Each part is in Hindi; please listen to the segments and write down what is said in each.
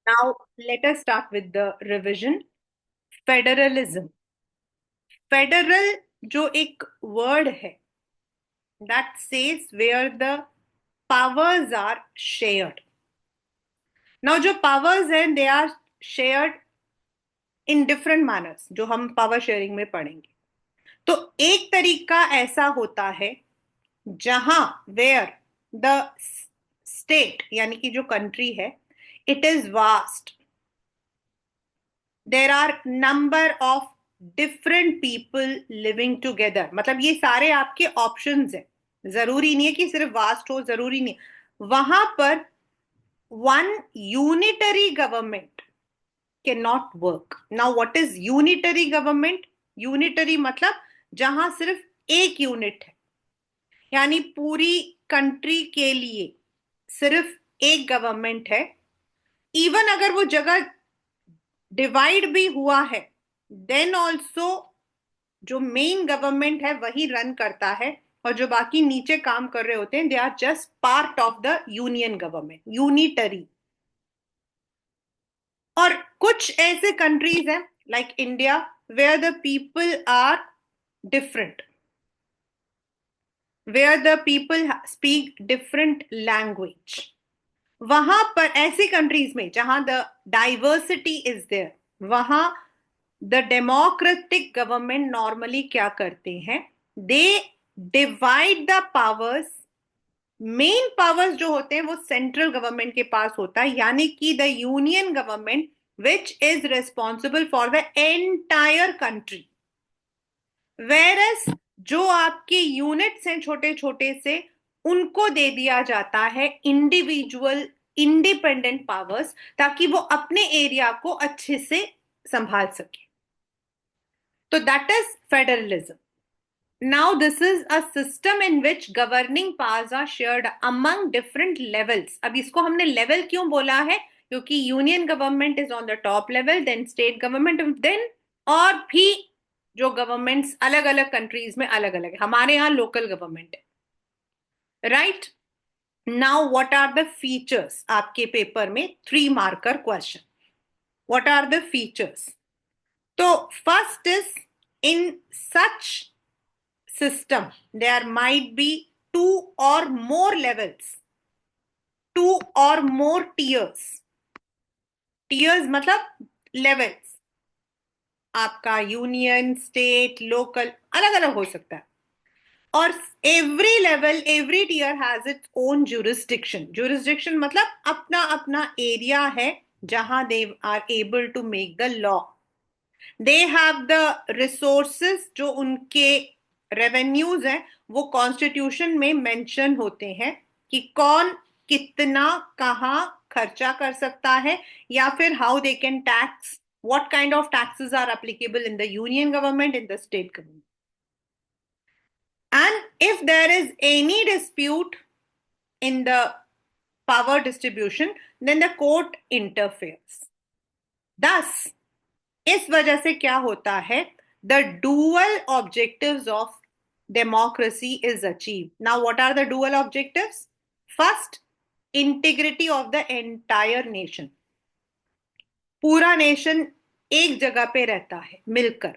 Now, let us start with the revision. Federalism. Federal जो एक word है, that says where the powers are shared. Now, जो powers हैं, they are shared in different manners, जो हम power sharing में पढ़ेंगे. तो एक तरीका ऐसा होता है जहां where the state यानी कि जो country है, it is vast. There are number of different people living together. मतलब ये सारे आपके ऑप्शंस हैं. जरूरी नहीं है कि सिर्फ वास्ट हो, जरूरी नहीं. वहां पर one unitary government can not work. Now what is unitary government? Unitary मतलब जहां सिर्फ एक यूनिट है, यानी पूरी कंट्री के लिए सिर्फ एक गवर्नमेंट है. इवन अगर वो जगह डिवाइड भी हुआ है, देन ऑल्सो जो मेन गवर्नमेंट है वही रन करता है, और जो बाकी नीचे काम कर रहे होते हैं they are just part of the union government, unitary. और कुछ ऐसे कंट्रीज हैं like India where the people are different, where the people speak different language. वहां पर ऐसी कंट्रीज में जहां द डाइवर्सिटी इज देयर, वहां द डेमोक्रेटिक गवर्नमेंट नॉर्मली क्या करते हैं? They divide the powers. Main powers जो होते हैं वो सेंट्रल गवर्नमेंट के पास होता है, यानी कि the union government which is responsible for the entire country. Whereas जो आपके यूनिट्स हैं छोटे छोटे से, उनको दे दिया जाता है इंडिविजुअल इंडिपेंडेंट पावर्स, ताकि वो अपने एरिया को अच्छे से संभाल सके. तो that is federalism. Now, this is a system in which governing powers are shared among different levels. अब इसको हमने लेवल क्यों बोला है? क्योंकि union government is on the top level, then state government, then और भी जो गवर्नमेंट्स अलग अलग कंट्रीज में अलग अलग है. हमारे यहाँ लोकल गवर्नमेंट है, right? Now what are the features? आपके पेपर में 3 marker question. What are the features? तो first is in such system there might be 2 or more levels, 2 or more tiers. tiers मतलब levels. आपका यूनियन, स्टेट, लोकल अलग अलग हो सकता है. और every level, every tier has its own jurisdiction. Jurisdiction मतलब अपना अपना एरिया है जहां they are able to make the law. They have the resources, जो उनके रेवेन्यूज हैं वो कॉन्स्टिट्यूशन में मेंशन होते हैं कि कौन कितना कहाँ खर्चा कर सकता है, या फिर how they can tax, what kind of taxes are applicable in the union government, in the state government. And if there is any dispute in the power distribution, then the court interferes. Thus, इस वजह से क्या होता है? The dual objectives of democracy is achieved. Now, what are the dual objectives? First, integrity of the entire nation. पूरा नेशन एक जगह पे रहता है मिलकर.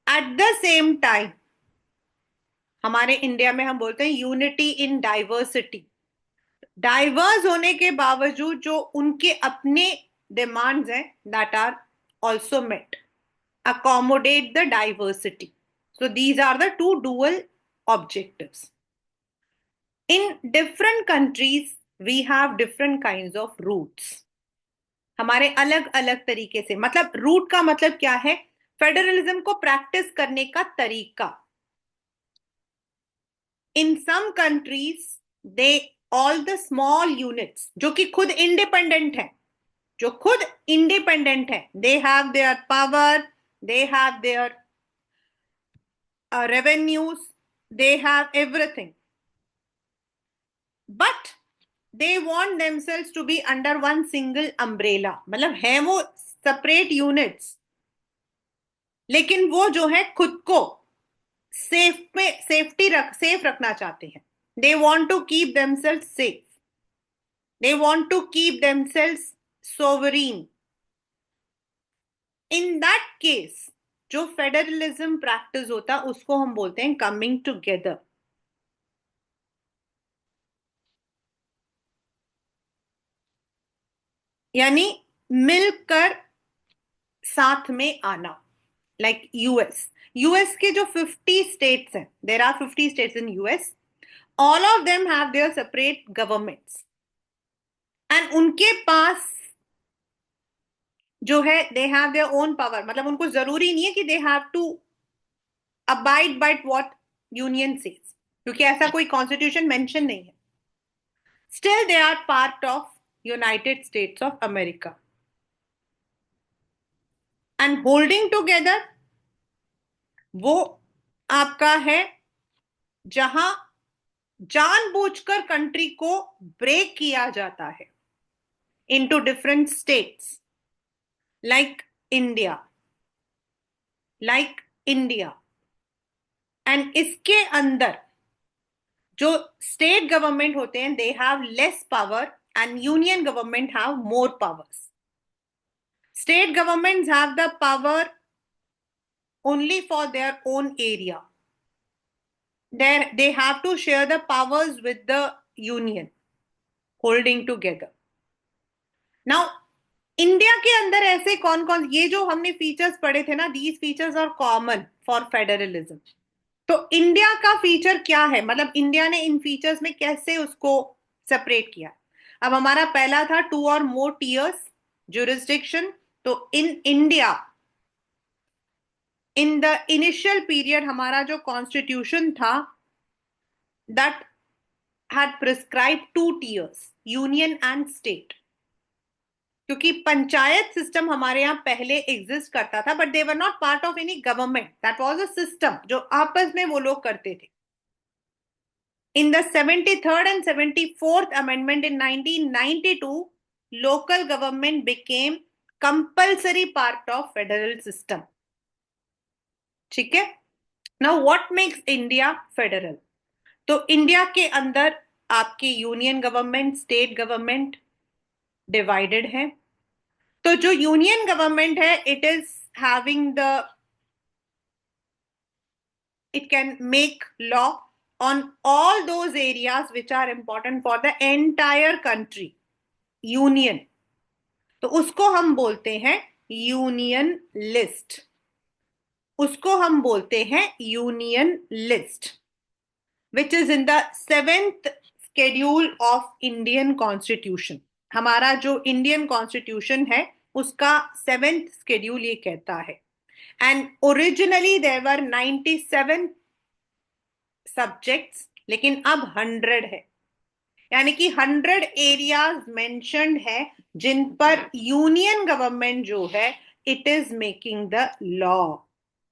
एट द सेम टाइम, हमारे इंडिया में हम बोलते हैं यूनिटी इन डाइवर्सिटी. डाइवर्स होने के बावजूद जो उनके अपने डिमांड्स हैं, that are also met. accommodate the diversity. So these are the 2 dual objectives. In different countries, we have different kinds of routes. हमारे अलग अलग तरीके से, मतलब रूट का मतलब क्या है? फेडरलिज्म को प्रैक्टिस करने का तरीका. In some countries they all the small units जो कि खुद इंडिपेंडेंट है, जो खुद इंडिपेंडेंट है, they have their power, they have their revenues, they have everything, but they want themselves to be under one single umbrella. मतलब है वो separate units, लेकिन वो जो है खुद को सेफ रखना चाहते हैं. they want to keep themselves safe, they want to keep themselves sovereign. In that case, जो फेडरलिज्म प्रैक्टिस होता उसको हम बोलते हैं कमिंग टुगेदर. यानी मिलकर साथ में आना. लाइक यूएस के जो 50 स्टेट्स हैं, there are 50 states in US, all of them have their separate governments, and उनके पास जो है they have their own power. मतलब उनको जरूरी नहीं है कि they have to abide by what union says, क्योंकि ऐसा कोई कॉन्स्टिट्यूशन मेंशन नहीं है. Still they are part of United States of America. And holding together वो आपका है जहां जानबूझकर कंट्री को ब्रेक किया जाता है into different states, like India. And इसके अंदर जो स्टेट गवर्नमेंट होते हैं they have less power and union government have more powers. State governments have the power only for their own area. They have to share the powers with the union, holding together. Now, India के अंदर ऐसे कौन कौन, ये जो हमने फीचर्स पढ़े थे ना, these features are common for federalism. तो इंडिया का फीचर क्या है, मतलब इंडिया ने इन फीचर्स में कैसे उसको सेपरेट किया. अब हमारा पहला था 2 or more tiers jurisdiction. तो in India in the initial period हमारा जो कॉन्स्टिट्यूशन था that had prescribe 2 tiers, union and state. क्योंकि पंचायत सिस्टम हमारे यहाँ पहले एग्जिस्ट करता था, but they were not part of any government. That was a system जो आपस में वो लोग करते थे. In the 73rd and 74th amendment in 1992, local government became compulsory part of federal system. ठीक है. Now what makes India federal. तो इंडिया के अंदर आपके union government, state government divided है. तो जो यूनियन गवर्नमेंट है it is having it can make law on all those areas which are important for the entire country. Union, तो उसको हम बोलते हैं union list. which is in the 7th schedule of Indian Constitution. हमारा जो इंडियन कॉन्स्टिट्यूशन है उसका 7th schedule ये कहता है. And originally there were 97 subjects, लेकिन अब 100 है. यानी कि 100 एरियाज मेंशन्ड है जिन पर यूनियन गवर्नमेंट जो है it is making the law.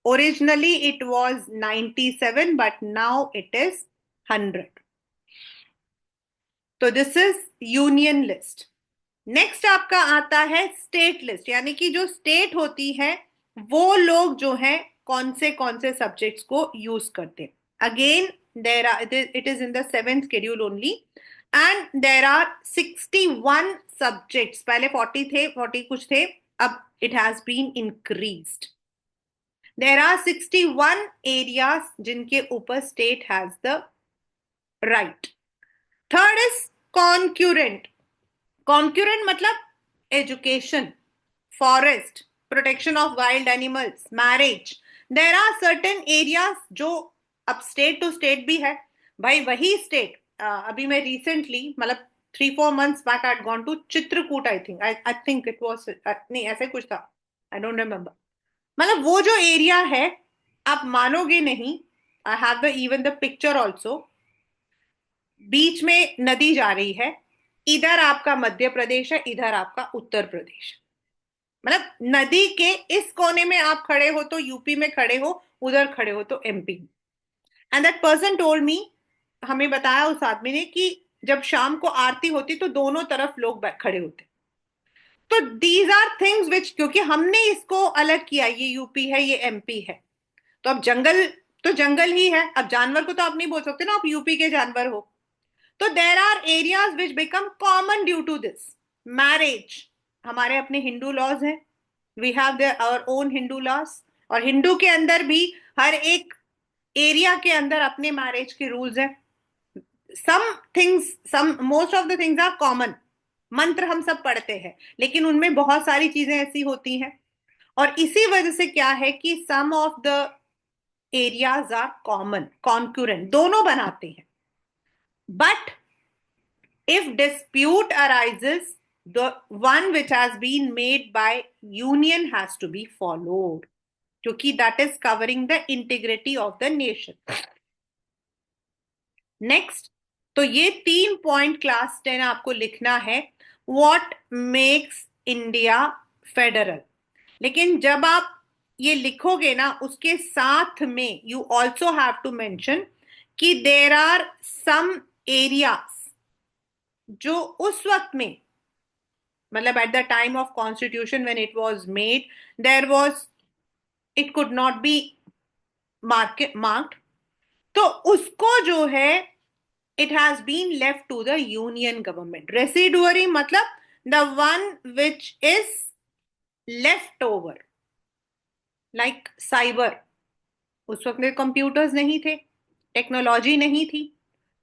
Originally it was 97 but now it is 100. तो this is union list. Next आपका आता है स्टेट लिस्ट. यानी कि जो स्टेट होती है वो लोग जो है कौन से सब्जेक्ट्स को यूज करते हैं. Again it is in the 7th schedule only, and there are 61 subjects. पहले 40 कुछ थे, अब it has been increased. There are 61 areas जिनके ऊपर state has the right. Third is concurrent. Concurrent मतलब education, forest, protection of wild animals, marriage. There are certain areas जो अब स्टेट टू स्टेट भी है. भाई वही स्टेट अभी मैं रिसेंटली मतलब 3-4 months back I had gone to Chitrakoot. I think it was, नहीं ऐसे कुछ था, आई डोंट रिमेम्बर. मतलब वो जो एरिया है आप मानोगे नहीं, I have the even the picture also. बीच में नदी जा रही है, इधर आपका मध्य प्रदेश है, इधर आपका उत्तर प्रदेश. मतलब नदी के इस कोने में आप खड़े हो तो यूपी में खड़े हो, उधर खड़े हो तो MP. And that person told me, हमें बताया उस आदमी ने कि जब शाम को आरती होती तो दोनों तरफ लोग खड़े होते. तो दीज आर थिंग्स विच, क्योंकि हमने इसको अलग किया, ये यूपी है ये एमपी है, तो अब जंगल तो जंगल ही है. अब जानवर को तो आप नहीं बोल सकते ना आप यूपी के जानवर हो. तो there are areas which become common due to this. Marriage, हमारे अपने हिंदू लॉज हैं, we have their our own Hindu laws, और हिंदू के अंदर भी हर एक एरिया के अंदर अपने मैरिज के रूल्स हैं. Some things, some most of the things are common. मंत्र हम सब पढ़ते हैं, लेकिन उनमें बहुत सारी चीजें ऐसी होती हैं. और इसी वजह से क्या है कि some of the areas are common, concurrent, दोनों बनाते हैं. But if dispute arises, the one which has been made by union has to be followed, क्योंकि that is covering the integrity of the nation. Next, तो ये 3 पॉइंट क्लास 10 आपको लिखना है. What makes India federal? लेकिन जब आप ये लिखोगे ना, उसके साथ में you also have to mention कि there are some areas जो उस वक्त में, मतलब at the time of constitution when it was made, there was, it could not be marked. तो उसको जो है it has been left to the union government. Residuary मतलब the one which is left over, like cyber. उस वक्त में कंप्यूटर्स नहीं थे, टेक्नोलॉजी नहीं थी.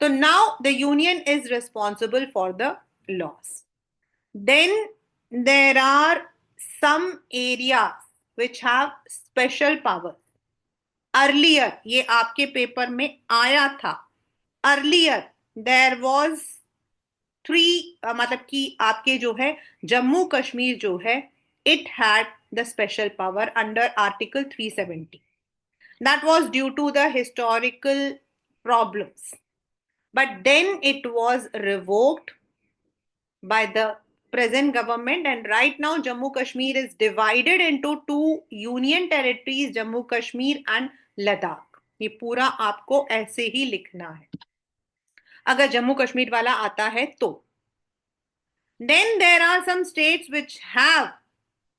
तो now the union is responsible for the laws. Then there are some areas which have special powers. Earlier, ये आपके पेपर में आया था. Earlier there was 3, मतलब कि आपके जो है जम्मू कश्मीर जो है, it had the special power under Article 370. That was due to the historical problems. But then it was revoked by the present government, and right now Jammu Kashmir is divided into 2 union territories, Jammu Kashmir and Ladakh. ये पूरा आपको ऐसे ही लिखना है अगर जम्मू कश्मीर वाला आता है तो. Then there are some states which have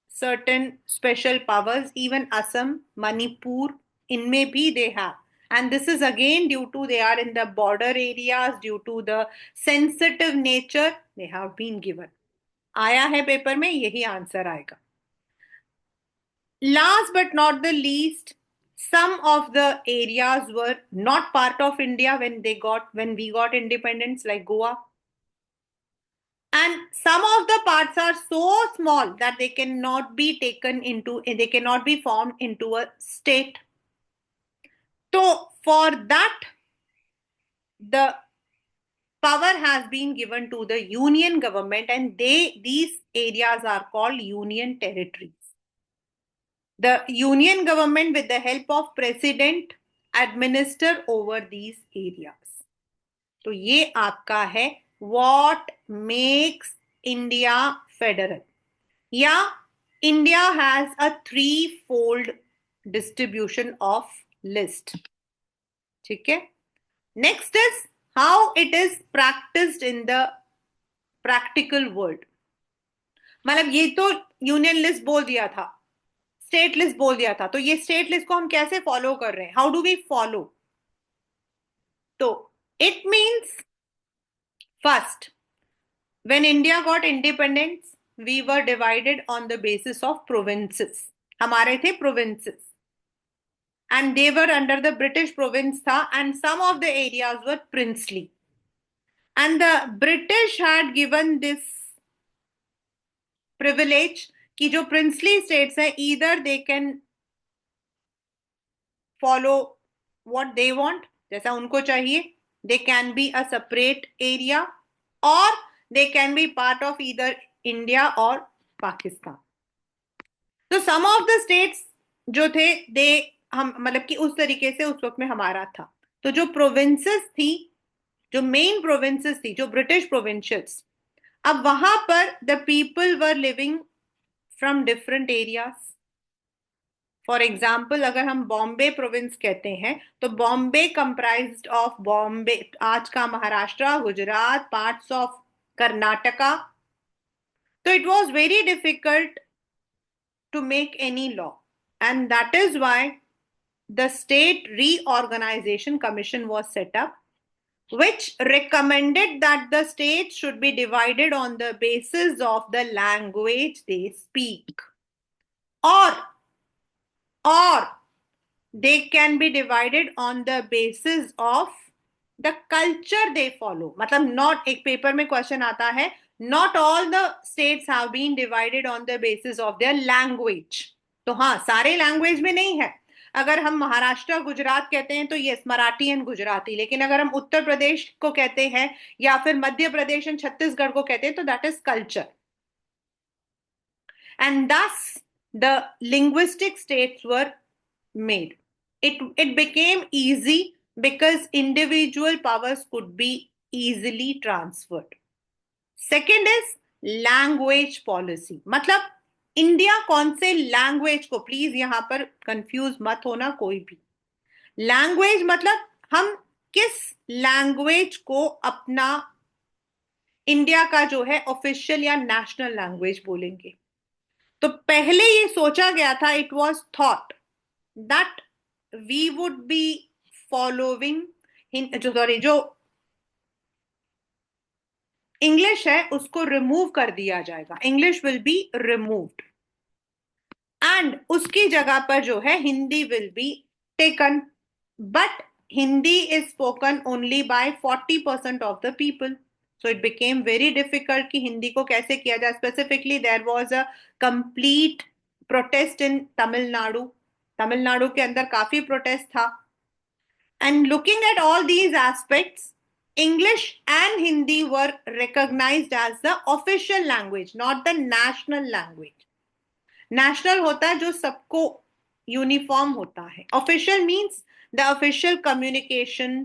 certain special powers, even Assam, Manipur, इनमें भी they have. And this is again due to they are in the border areas, due to the sensitive nature, they have been given. आया है पेपर में, यही आंसर आएगा. Last but not the least, some of the areas were not part of India when we got independence, like Goa. And some of the parts are so small that they cannot be formed into a state. So for that, the power has been given to the union government, and these areas are called union territories. The union government, with the help of president, administer over these areas. तो ये आपका है what makes India federal. या India has a 3-fold distribution of list. ठीक है. Next is how it is practiced in the practical world. मतलब ये तो यूनियन लिस्ट बोल दिया था, स्टेट लिस्ट बोल दिया था, तो ये स्टेट लिस्ट को हम कैसे फॉलो कर रहे हैं, हाउ डू वी फॉलो? तो it means first, when India got independence we were divided on the basis of provinces. हमारे थे provinces, and they were under the British province tha, and some of the areas were princely, and the British had given this privilege कि जो princely states हैं, either they can follow what they want, जैसा उनको चाहिए, they can be a separate area, or they can be part of either India or Pakistan. तो some of the states जो थे, हम मतलब कि उस तरीके से उस वक्त में हमारा था. तो जो प्रोविंसेस थी, जो मेन प्रोविंसेस थी, जो ब्रिटिश प्रोविंशियल्स, अब वहां पर the people were living from different areas. For example, अगर हम बॉम्बे प्रोविंस कहते हैं, तो बॉम्बे कंप्राइज्ड ऑफ बॉम्बे, आज का महाराष्ट्र, गुजरात, पार्ट्स ऑफ कर्नाटका. तो it was very difficult to make any law, and that is why the State Reorganization Commission was set up, which recommended that the states should be divided on the basis of the language they speak, or or they can be divided on the basis of the culture they follow. मतलब not, एक पेपर में क्वेश्चन आता है, not all the states have been divided on the basis of their language. तो हाँ, सारे लैंग्वेज में नहीं है. अगर हम महाराष्ट्र गुजरात कहते हैं तो यस, मराठी एंड गुजराती. लेकिन अगर हम उत्तर प्रदेश को कहते हैं या फिर मध्य प्रदेश एंड छत्तीसगढ़ को कहते हैं तो that is culture. And thus the linguistic states were made. It became easy because individual powers could be easily transferred. Second is language policy. मतलब इंडिया कौन से लैंग्वेज को, प्लीज यहां पर कंफ्यूज मत होना कोई भी. लैंग्वेज मतलब हम किस लैंग्वेज को अपना इंडिया का जो है ऑफिशियल या नेशनल लैंग्वेज बोलेंगे. तो पहले ये सोचा गया था, it was thought that we would be following जो इंग्लिश है उसको रिमूव कर दिया जाएगा. English will be removed and उसकी जगह पर जो है Hindi will be taken. But Hindi is spoken only by 40% of the people. So it became very difficult कि हिंदी को कैसे किया जाए. Specifically, there was a complete protest in Tamil Nadu. Tamil Nadu के अंदर काफी प्रोटेस्ट था. And looking at all these aspects, English and Hindi were recognized as the official language, not the national language. National होता है जो सबको यूनिफॉर्म होता है. Official means the official communication,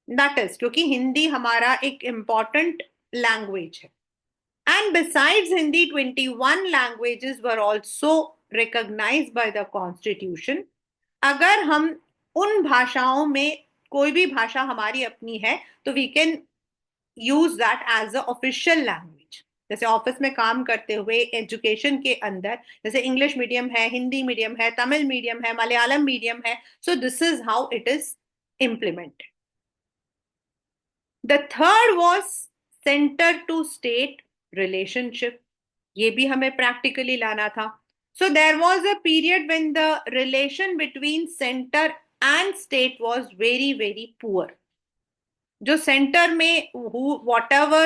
that is क्योंकि हिंदी हमारा एक important language है. And besides Hindi, 21 languages were also recognized by the Constitution. अगर हम उन भाषाओं में कोई भी भाषा हमारी अपनी है तो we can use that as a official language. जैसे ऑफिस में काम करते हुए एजुकेशन के अंदर जैसे इंग्लिश मीडियम है, हिंदी मीडियम है, तमिल मीडियम है, मलयालम मीडियम है. So this is how it is implemented. The third was center to state relationship. ये भी हमें practically लाना था. So there was a period when the relation between center and state was very very poor. जो center में whatever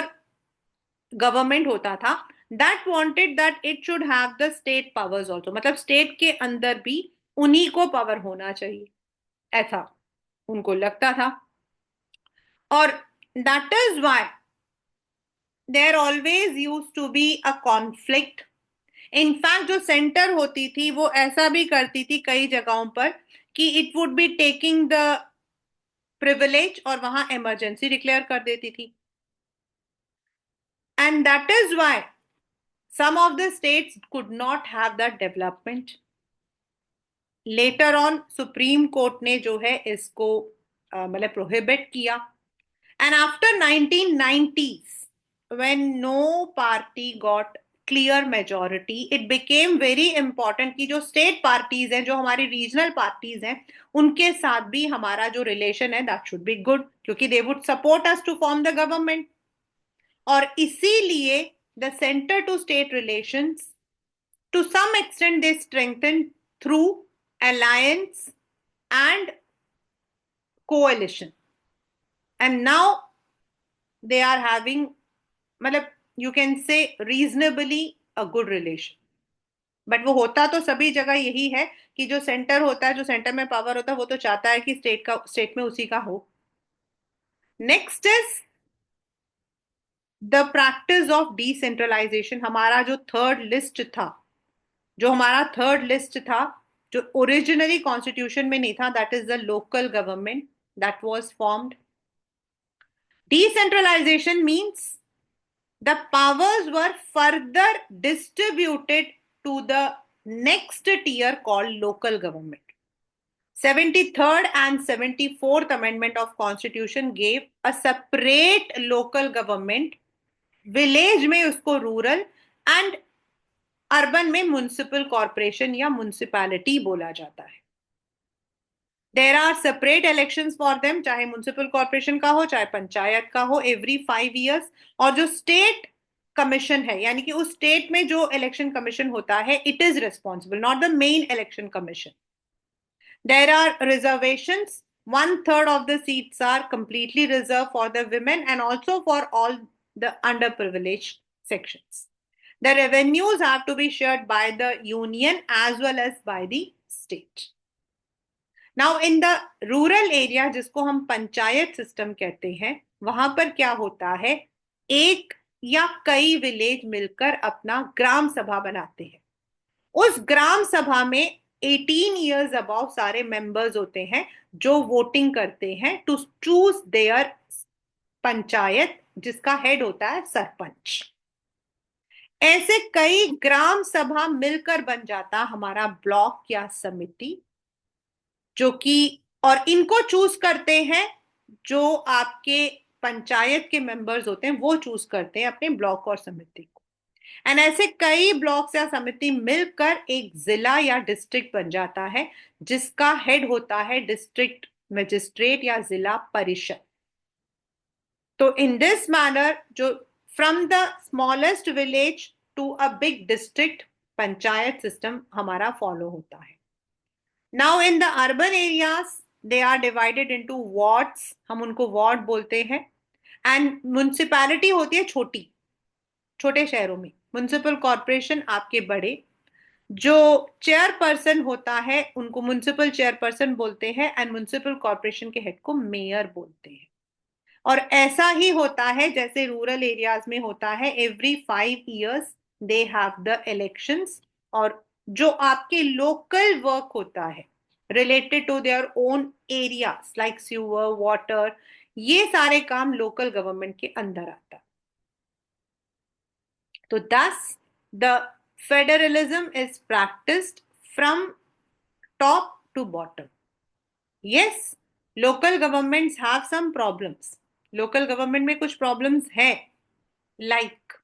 government होता था, that wanted that it should have the state powers also. मतलब state के अंदर भी उन्हीं को power होना चाहिए, ऐसा उनको लगता था. और that is why there always used to be a conflict. In fact जो सेंटर होती थी वो ऐसा भी करती थी कई जगहों पर कि it would be taking the privilege और वहां emergency declare कर देती थी. And that is why some of the states could not have that development. Later on Supreme Court ने जो है इसको मतलब prohibit किया. And after 1990s, when no party got clear majority, it became very important कि जो state parties हैं, जो हमारी regional parties हैं, उनके साथ भी हमारा जो relation है that should be good, क्योंकि they would support us to form the government. और इसीलिए the center to state relations to some extent they strengthened through alliance and coalition. And now they are having, मतलब you can say reasonably a good relation. But वो होता तो सभी जगह यही है कि जो सेंटर होता है, जो सेंटर में पावर होता है, वो तो चाहता है कि स्टेट में उसी का हो. Next is the practice of decentralisation. हमारा जो थर्ड लिस्ट था, जो ओरिजिनली कॉन्स्टिट्यूशन में नहीं था, that is the local government that was formed. Decentralization means the powers were further distributed to the next tier called local government. 73rd and 74th Amendment of Constitution gave a separate local government. Village में उसको rural and urban में municipal corporation या municipality बोला जाता है. There are separate elections for them, चाहे म्युनिसिपल कॉर्पोरेशन का हो चाहे पंचायत का हो, एवरी 5 years। और जो स्टेट कमीशन है, यानी कि उस स्टेट में जो इलेक्शन कमीशन होता है, it is responsible, not the main election commission. There are reservations, 1/3 of the seats are completely reserved for the women and also for all the underprivileged sections. The revenues have to be shared by the union as well as by the state. Now in the rural area, जिसको हम पंचायत सिस्टम कहते हैं, वहां पर क्या होता है, एक या कई विलेज मिलकर अपना ग्राम सभा बनाते हैं। उस ग्राम सभा में 18 years अबव सारे मेंबर्स होते हैं जो वोटिंग करते हैं टू चूज देयर पंचायत, जिसका हेड होता है सरपंच। ऐसे कई ग्राम सभा मिलकर बन जाता हमारा ब्लॉक या समिति, जो कि, और इनको चूज करते हैं जो आपके पंचायत के मेंबर्स होते हैं, वो चूज करते हैं अपने ब्लॉक और समिति को। एंड ऐसे कई ब्लॉक्स या समिति मिलकर एक जिला या डिस्ट्रिक्ट बन जाता है, जिसका हेड होता है डिस्ट्रिक्ट मजिस्ट्रेट या जिला परिषद। तो इन दिस मैनर, जो from the smallest village to a big district, panchayat system हमारा फॉलो होता है। Now in the urban areas they are divided into wards, हम उनको वार्ड बोलते हैं। एंड म्युनिसिपैलिटी होती है छोटी, छोटे शहरों में म्युनिसिपल कॉर्पोरेशन आपके बड़े। जो चेयरपर्सन होता है उनको म्युनिसिपल चेयरपर्सन बोलते हैं, एंड म्युनिसिपल कॉर्पोरेशन के हेड को मेयर बोलते हैं। और ऐसा ही होता है जैसे रूरल एरियाज में होता है, every 5 years they have the elections. और जो आपके लोकल वर्क होता है related to their own areas like sewer, water, ये सारे काम लोकल गवर्नमेंट के अंदर आता है। तो thus the federalism is practiced from top to bottom. Yes, local governments have some problems. Local government में कुछ problems है, like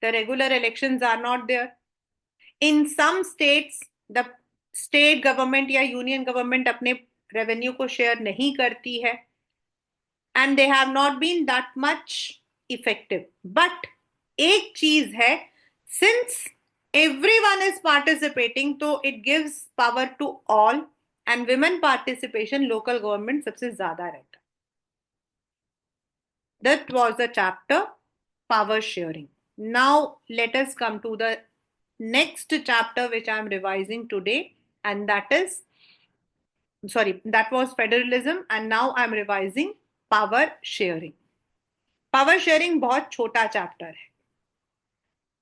the regular elections are not there. In some states, the state government या union government अपने revenue को share नहीं करती है, and they have not been that much effective. But एक चीज है, since everyone is participating, तो it gives power to all, and women participation local government सबसे ज्यादा रहता। That was the chapter power sharing. Now let us come to the next chapter which I am revising today, and that is, sorry, that was federalism, and now I am revising power sharing. Power sharing बहुत छोटा चैप्टर है,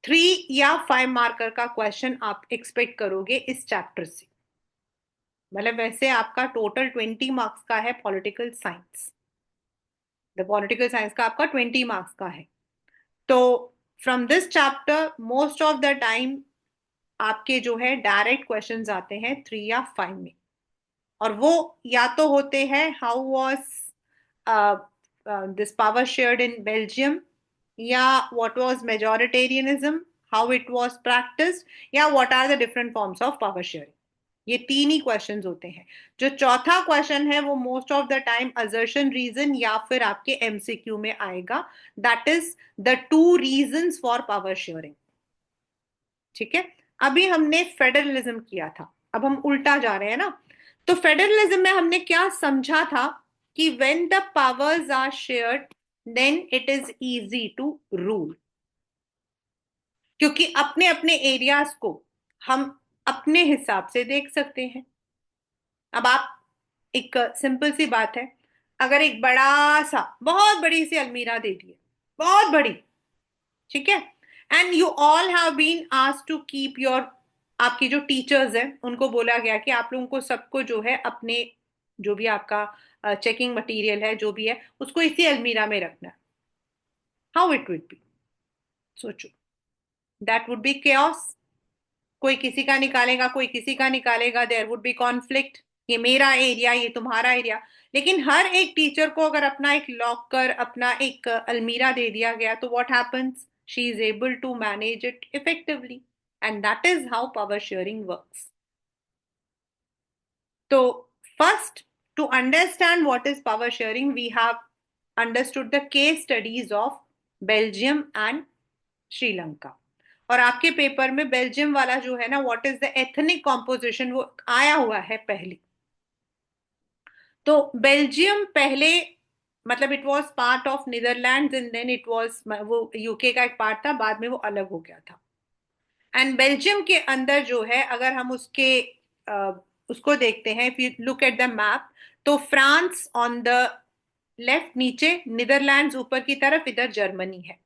3 या 5 मार्कर का क्वेश्चन आप एक्सपेक्ट करोगे इस चैप्टर से। मतलब वैसे आपका टोटल 20 मार्क्स का है political science, the political science का आपका 20 मार्क्स का है। तो from this chapter most of the time आपके जो है डायरेक्ट क्वेश्चंस आते हैं 3 या 5 में, और वो या तो होते हैं how was this power shared in Belgium, या what was majoritarianism, how it was practiced, या what are the different forms of power sharing। ये 3 ही क्वेश्चंस होते हैं। जो चौथा क्वेश्चन है वो most of the time assertion reason या फिर आपके एमसीक्यू में आएगा, that is the 2 reasons for power sharing. ठीक है, अभी हमने फेडरलिज्म किया था, अब हम उल्टा जा रहे हैं ना। तो फेडरलिज्म में हमने क्या समझा था कि when the powers are shared then it is easy to rule, क्योंकि अपने अपने एरियाज को हम अपने हिसाब से देख सकते हैं। अब आप, एक सिंपल सी बात है, अगर एक बड़ा सा बहुत बड़ी सी अलमीरा दे दी है, बहुत बड़ी, ठीक है, and you all have been asked to keep your, आपकी जो टीचर्स हैं उनको बोला गया कि आप लोगों को सबको जो है अपने जो भी आपका चेकिंग मटेरियल है जो भी है उसको इसी अलमीरा में रखना है, हाउ इट वुड बी, सोचो, दैट वुड बी chaos। कोई किसी का निकालेगा, कोई किसी का निकालेगा, देयर वुड बी कॉन्फ्लिक्ट, ये मेरा एरिया, ये तुम्हारा एरिया। लेकिन हर एक टीचर को अगर अपना एक लॉकर, अपना एक अलमीरा दे दिया गया, तो what happens, she is able to manage it effectively, and that is how power sharing works. तो first To understand what is power sharing, we have understood the case studies of Belgium and Sri Lanka. और आपके पेपर में बेल्जियम वाला जो है ना, what is the ethnic composition, वो आया हुआ है पहले. तो बेल्जियम पहले मतलब it was part of Netherlands and then it was, वो यूके का एक पार्ट था, बाद में वो अलग हो गया था. एंड बेल्जियम के अंदर जो है, अगर हम उसको देखते हैं, if you look at the map, तो फ्रांस ऑन द लेफ्ट नीचे, नीदरलैंड्स ऊपर की तरफ, इधर जर्मनी है.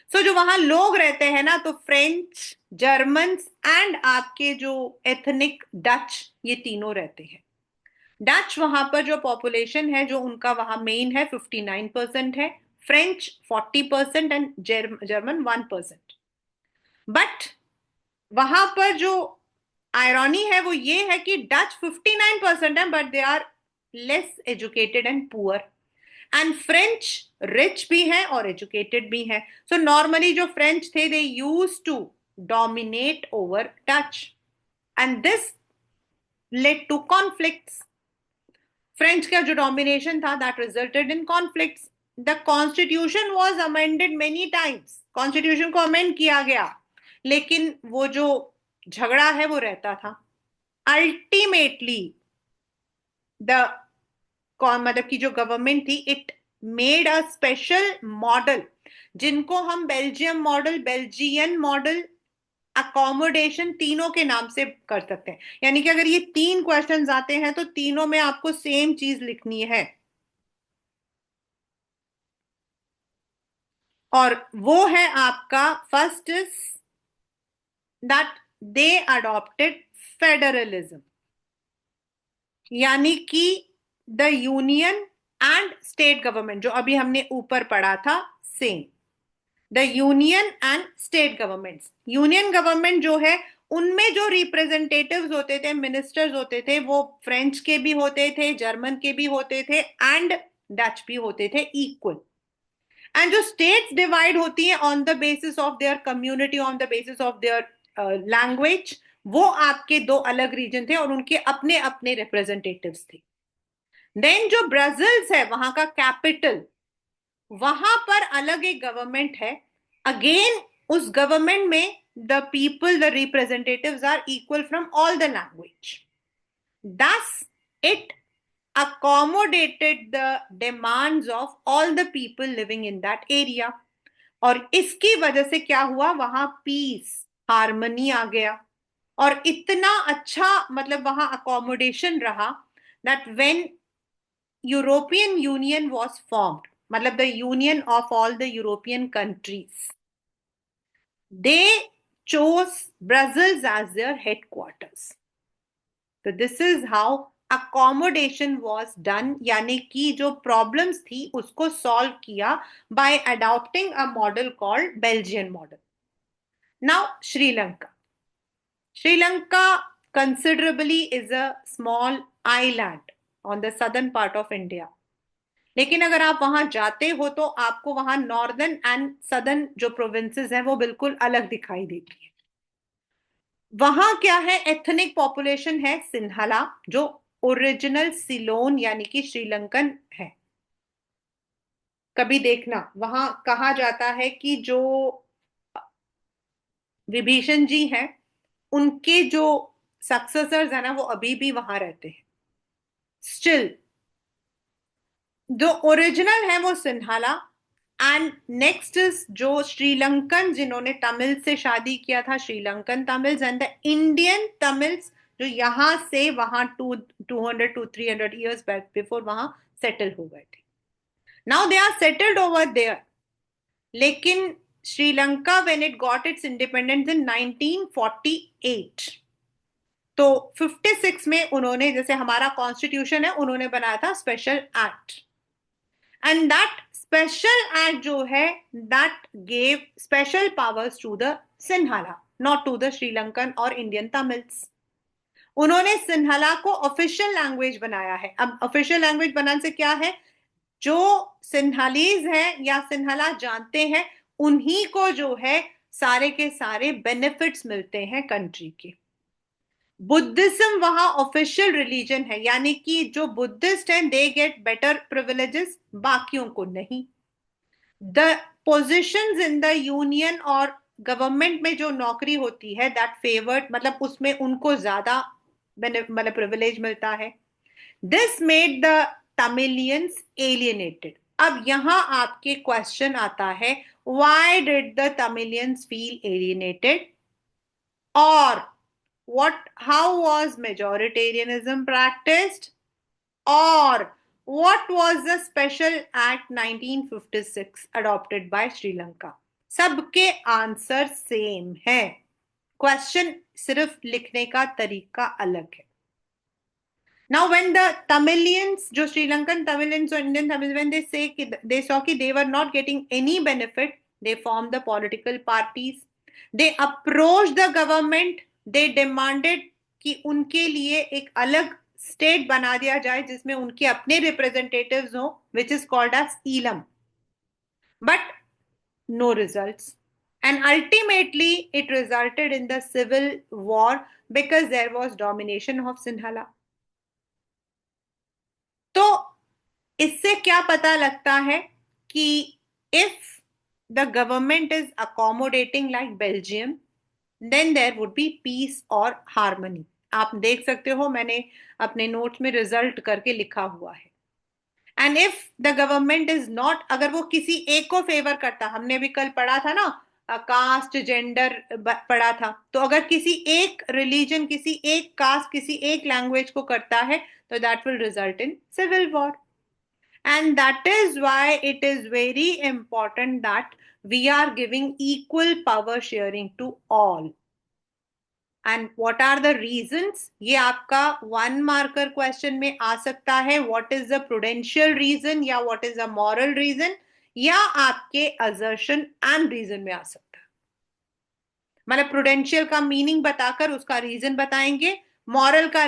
सो जो वहां लोग रहते हैं ना, तो फ्रेंच, जर्मन्स एंड आपके जो एथनिक डच, ये तीनों रहते हैं. डच वहां पर जो पॉपुलेशन है, जो उनका वहां मेन है, 59% है. French 40% and German 1%. बट वहां पर जो आयरनी है वो ये है कि डच 59% है, but they are less educated and poor. And French rich भी है और एजुकेटेड भी है. सो नॉर्मली जो फ्रेंच थे, they use to dominate over Dutch, and this led to conflicts. French का जो डोमिनेशन था, that resulted in conflicts. The constitution was amended many times. Constitution को अमेंड किया गया, लेकिन वो जो झगड़ा है वो रहता था. अल्टीमेटली द मतलब की जो गवर्नमेंट थी, it made a special model, जिनको हम Belgium model, Belgian model, accommodation, तीनों के नाम से कर सकते हैं. यानी कि अगर ये 3 क्वेश्चंस आते हैं तो तीनों में आपको सेम चीज लिखनी है. और वो है आपका, first is that they adopted federalism, यानी कि the union and state government, जो अभी हमने ऊपर पढ़ा था, same. The union and state governments. Union government जो है, उनमें जो रिप्रेजेंटेटिव्स होते थे, मिनिस्टर्स होते थे, वो फ्रेंच के भी होते थे, जर्मन के भी होते थे, एंड डच भी होते थे, इक्वल. एंड जो स्टेट्स डिवाइड होती है on the basis of their community, on the basis of their language, वो आपके 2 अलग रीजन थे और उनके अपने अपने रिप्रेजेंटेटिव्स थे. देन जो ब्राजील्स है, वहां का कैपिटल, वहां पर अलग एक गवर्नमेंट है. अगेन उस गवर्नमेंट में the people, the representatives are equal from all the language. thus it accommodated the demands of all the people living in that area. और इसकी वजह से क्या हुआ, वहां पीस, हार्मनी आ गया. और इतना अच्छा मतलब वहां अकोमोडेशन रहा, that when European Union was formed, मतलब the union of all the European countries, they chose Brussels as their headquarters. So this is how accommodation was done, यानी कि जो problems थी उसको solve किया by adopting a model called Belgian model. Now Sri Lanka. Sri Lanka considerably is a small island on the southern part of India. लेकिन अगर आप वहां जाते हो तो आपको वहां नॉर्दर्न एंड सदर्न जो प्रोविंसेस हैं वो बिल्कुल अलग दिखाई देती है. वहां क्या है, एथनिक पॉपुलेशन है सिन्हला, जो ओरिजिनल सिलोन यानी कि श्रीलंकन है. कभी देखना वहां कहा जाता है कि जो विभीषण जी हैं, उनके जो सक्सेसर्स है ना, वो अभी भी वहां रहते हैं. स्टिल जो ओरिजिनल है वो सिन्हाला. एंड नेक्स्ट इज जो श्रीलंकन, जिन्होंने तमिल से शादी किया था, Sri Lankan Tamils, and the Indian Tamils, जो यहां से वहां 200 to 300 years back बिफोर वहां सेटल हो गए थे. Now they are settled over there. लेकिन Sri Lanka when it got its independence in 1948, तो 56 में उन्होंने, जैसे हमारा कॉन्स्टिट्यूशन है, उन्होंने बनाया था special act. And that special act जो है, that gave special powers to the Sinhala, not to the Sri Lankan और इंडियन तमिल्स. उन्होंने सिन्हाला को ऑफिशियल लैंग्वेज बनाया है. अब ऑफिशियल लैंग्वेज बनाने से क्या है, जो सिन्हालीज हैं या सिन्हाला जानते हैं, उन्हीं को जो है सारे के सारे बेनिफिट्स मिलते हैं कंट्री के. बुद्धिज्म वहां ऑफिशियल रिलीजन है, यानी कि जो बुद्धिस्ट हैं दे गेट बेटर प्रिविलेजेस, बाकियों को नहीं। The positions in the union और गवर्नमेंट में जो नौकरी होती है दैट फेवर्ड, मतलब उसमें उनको ज्यादा मतलब प्रिविलेज मिलता है। This made the Tamilians alienated. अब यहां आपके क्वेश्चन आता है, why did the Tamilians feel alienated, और what how was majoritarianism practiced, or what was the special act 1956 adopted by Sri Lanka? सबके आंसर सेम है, क्वेश्चन सिर्फ लिखने का तरीका अलग है। Now when the Tamilians, जो Sri Lankan Tamilians or Indian Tamils, when they say they saw कि they were not getting any benefit, they formed the political parties, they approached the government, they demanded कि उनके लिए एक अलग स्टेट बना दिया जाए जिसमें उनके अपने रिप्रेजेंटेटिव्स हो, which is called as Elam, but no results, and ultimately it resulted in the civil war because there was domination of Sinhala. तो इससे क्या पता लगता है कि if the government is accommodating like Belgium, then there would be peace और हार्मनी। आप देख सकते हो, मैंने अपने नोट्स में रिजल्ट करके लिखा हुआ है। And if the government is not, अगर वो किसी एक को फेवर करता, हमने भी कल पढ़ा था ना, कास्ट जेंडर पढ़ा था, तो अगर किसी एक रिलीजन, किसी एक कास्ट, किसी एक लैंग्वेज को करता है तो that will result in civil war. And that is why it is very important that we are giving equal power sharing to all. And what are the reasons? ये आपका 1 मार्कर क्वेश्चन में आ सकता है, what is the prudential reason या what is the moral reason, या आपके assertion and reason में आ सकता है। मतलब प्रूडेंशियल का मीनिंग बताकर उसका रीजन बताएंगे, मॉरल का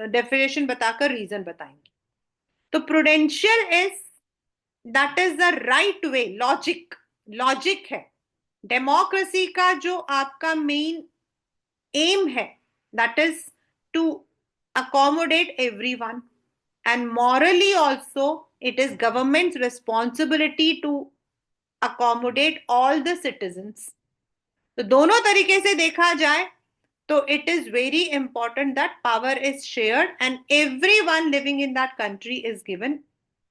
डेफिनेशन बताकर रीजन बताएंगे। तो prudential is, that is the right way, logic, logic है। डेमोक्रेसी का जो आपका मेन एम है that is to accommodate everyone, and morally also it is government's responsibility to accommodate all the citizens. तो दोनों तरीके से देखा जाए तो it is very important that power is shared and everyone living in that country is given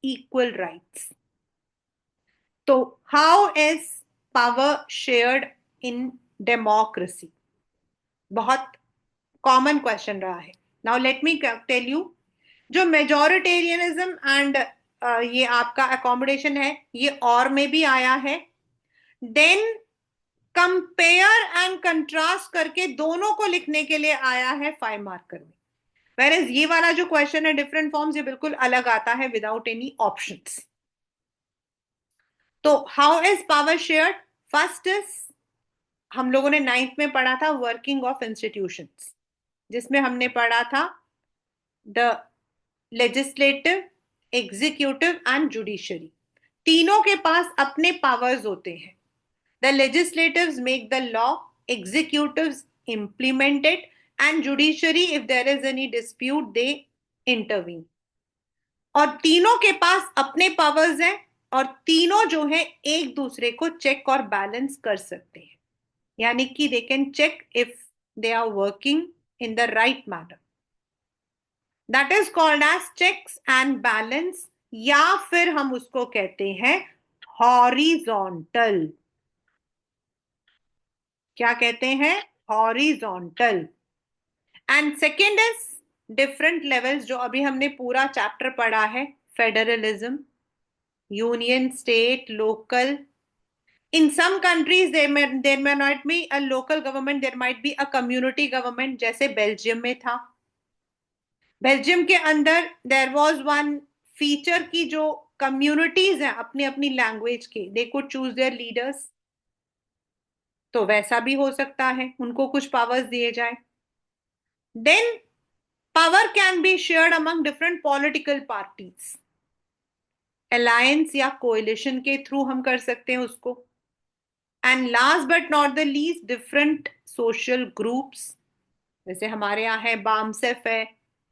equal rights. तो how is power shared in democracy? बहुत कॉमन क्वेश्चन रहा है। Now let me tell you, जो मेजोरिटेरियनिज्म एंड ये आपका अकोमोडेशन है, ये और में भी आया है। देन कंपेयर एंड कंट्रास्ट करके दोनों को लिखने के लिए आया है 5 मार्कर में। वेयर ये वाला जो क्वेश्चन है डिफरेंट फॉर्म्स, ये बिल्कुल अलग आता है विदाउट एनी ऑप्शंस। तो how is power shared? First is, हम लोगों ने 9th में पढ़ा था वर्किंग ऑफ इंस्टीट्यूशंस, जिसमें हमने पढ़ा था the legislative, executive and judiciary. तीनों के पास अपने पावर्स होते हैं। The legislatives make the law, executives implement it, and judiciary if there is any dispute they intervene। और तीनों के पास अपने पावर्स हैं और तीनों जो है एक दूसरे को चेक और बैलेंस कर सकते हैं, यानी कि they can check if they are working in the right manner. That is called as checks and balance, या फिर हम उसको कहते हैं हॉरिजॉन्टल। क्या कहते हैं? Horizontal. And second is different levels, जो अभी हमने पूरा चैप्टर पढ़ा है, federalism, union, state, local. In some countries there may not be a local government, there might be a community government, जैसे बेल्जियम में था। बेल्जियम के अंदर देयर वाज वन फीचर की जो कम्युनिटीज हैं अपनी अपनी लैंग्वेज के, they could choose there leaders. तो वैसा भी हो सकता है, उनको कुछ पावर्स दिए जाए। Then power can be shared among different political parties, alliance या कोएलिशन के थ्रू हम कर सकते हैं उसको। And last but not the least, different social groups, जैसे हमारे यहाँ है बामसेफ है,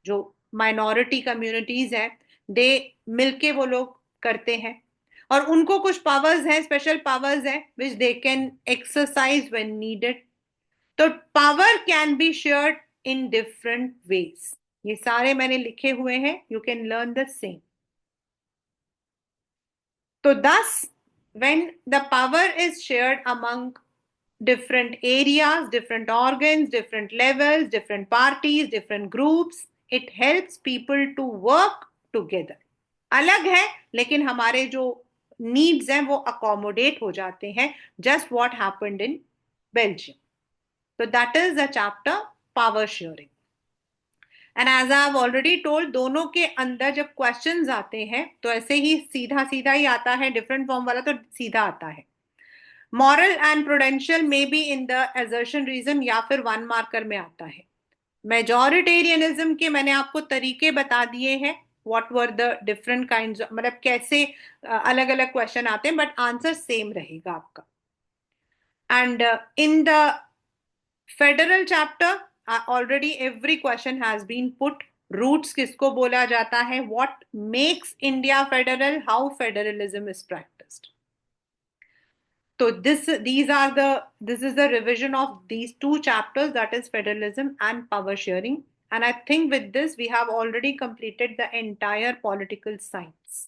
जो माइनॉरिटी कम्युनिटीज है, दे मिलके वो लोग करते हैं, और उनको कुछ पावर्स हैं, स्पेशल पावर्स हैं which they can exercise when needed. तो power can be shared in different ways. ये सारे मैंने लिखे हुए हैं, you can learn the same. तो thus, when the power is shared among different areas, different organs, different levels, different parties, different groups, it helps people to work together. अलग है, लेकिन हमारे जो नीड्स हैं वो अकोमोडेट हो जाते हैं. Just what happened in Belgium. तो that is the chapter power sharing. And as I have already told, दोनों के अंदर जब क्वेश्चंस आते हैं तो ऐसे ही सीधा सीधा ही आता है, डिफरेंट फॉर्म वाला तो सीधा आता है. मॉरल एंड प्रूडेंशियल में B in the assertion reason या फिर वन मार्कर में आता है. मेजॉरिटेरियनिज्म के मैंने आपको तरीके बता दिए हैं, what were the different kinds, मतलब कैसे अलग अलग क्वेश्चन आते हैं, बट आंसर सेम रहेगा आपका. And in the federal chapter already every question has been put. Roots किसको बोला जाता है, what makes India federal, how federalism is practised. So this is the revision of these two chapters, that is federalism and power sharing. And I think with this we have already completed the entire political science.